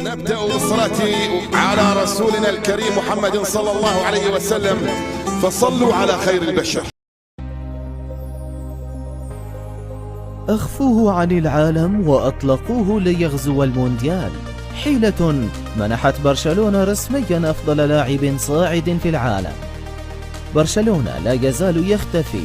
نبدأ بالصلاة على رسولنا الكريم محمد صلى الله عليه وسلم، فصلوا على خير البشر. أخفوه عن العالم وأطلقوه ليغزو المونديال، حيلة منحت برشلونة رسميا أفضل لاعب صاعد في العالم. برشلونة لا يزال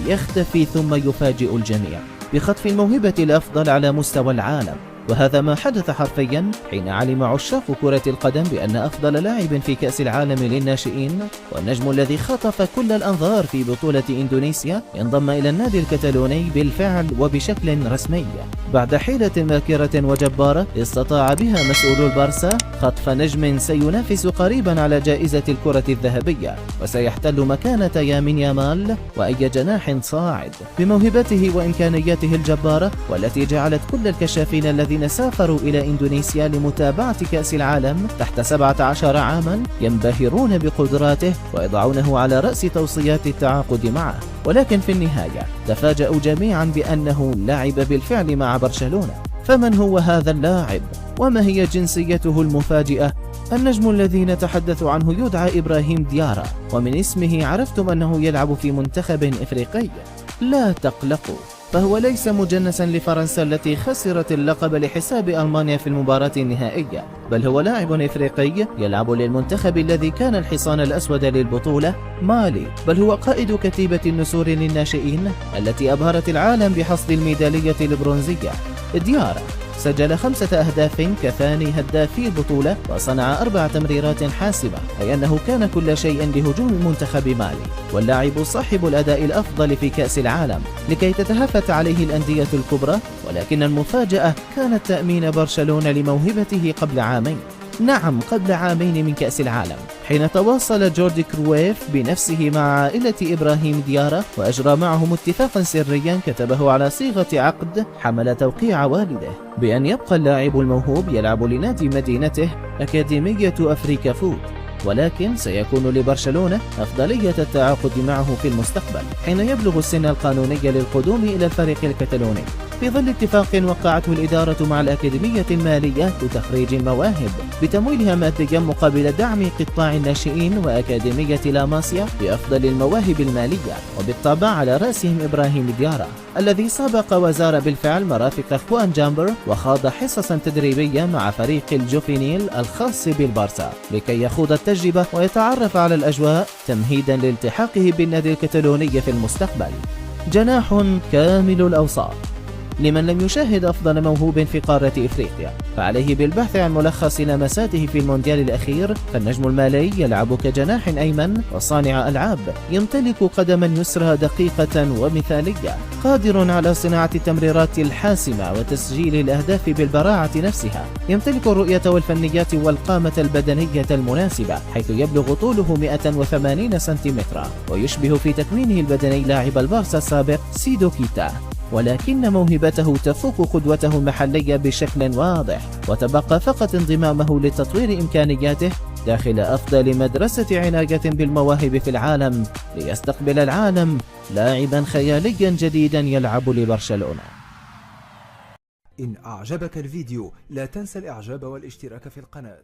يختفي ثم يفاجئ الجميع بخطف الموهبة الأفضل على مستوى العالم، وهذا ما حدث حرفيا حين علم عشاق كرة القدم بأن أفضل لاعب في كأس العالم للناشئين والنجم الذي خطف كل الأنظار في بطولة إندونيسيا انضم إلى النادي الكتالوني بالفعل وبشكل رسمي، بعد حيلة ماكرة وجبارة استطاع بها مسؤول البارسا خطف نجم سينافس قريبا على جائزة الكرة الذهبية وسيحتل مكانة يامين يامال وأي جناح صاعد بموهبته وإمكانياته الجبارة، والتي جعلت كل الكشافين الذين سافروا إلى إندونيسيا لمتابعة كأس العالم تحت 17 عاما ينبهرون بقدراته ويضعونه على رأس توصيات التعاقد معه. ولكن في النهاية تفاجأوا جميعا بأنه لعب بالفعل مع برشلونة. فمن هو هذا اللاعب؟ وما هي جنسيته المفاجئة؟ النجم الذي نتحدث عنه يدعى إبراهيم ديارا، ومن اسمه عرفتم أنه يلعب في منتخب إفريقي. لا تقلقوا، فهو ليس مجنسا لفرنسا التي خسرت اللقب لحساب ألمانيا في المباراة النهائية، بل هو لاعب إفريقي يلعب للمنتخب الذي كان الحصان الأسود للبطولة مالي، بل هو قائد كتيبة النسور للناشئين التي أبهرت العالم بحصد الميدالية البرونزية. ديارا سجل 5 أهداف كثاني هدافي البطولة وصنع 4 تمريرات حاسمة، أي أنه كان كل شيء لهجوم منتخب مالي، واللاعب صاحب الأداء الأفضل في كأس العالم لكي تتهافت عليه الأندية الكبرى. ولكن المفاجأة كانت تأمين برشلونة لموهبته قبل عامين، نعم قبل عامين من كأس العالم، حين تواصل جوردي كرويف بنفسه مع عائلة إبراهيم ديارا وأجرى معهم اتفاقا سريا كتبه على صيغة عقد حمل توقيع والده بأن يبقى اللاعب الموهوب يلعب لنادي مدينته أكاديمية أفريكا فود، ولكن سيكون لبرشلونة أفضلية التعاقد معه في المستقبل حين يبلغ السن القانوني للقدوم إلى الفريق الكتالوني، في ظل اتفاق وقعته الإدارة مع الأكاديمية المالية لتخريج المواهب بتمويلها ماديا مقابل دعم قطاع الناشئين وأكاديمية لاماسيا بأفضل المواهب المالية، وبالطبع على رأسهم إبراهيم ديارا الذي سبق وزار بالفعل مرافق خوان جامبر وخاض حصصا تدريبية مع فريق الجوفينيل الخاص بالبارسا لكي يخوض التجربة ويتعرف على الأجواء تمهيدا لالتحاقه بالنادي الكتالوني في المستقبل. جناح كامل الأوصاف. لمن لم يشاهد أفضل موهوب في قارة إفريقيا فعليه بالبحث عن ملخص لمساته في المونديال الأخير، فالنجم المالي يلعب كجناح أيمن وصانع ألعاب، يمتلك قدما يسرى دقيقة ومثالية، قادر على صناعة التمريرات الحاسمة وتسجيل الأهداف بالبراعة نفسها، يمتلك الرؤية والفنيات والقامة البدنية المناسبة حيث يبلغ طوله 180 سنتيمترا ويشبه في تكوينه البدني لاعب البارسا السابق سيدو كيتا، ولكن موهبته تفوق قدوته المحلية بشكل واضح، وتبقى فقط انضمامه لتطوير إمكانياته داخل أفضل مدرسة عناية بالمواهب في العالم ليستقبل العالم لاعبا خياليا جديدا يلعب لبرشلونة. إن أعجبك الفيديو لا تنسى الإعجاب والاشتراك في القناة.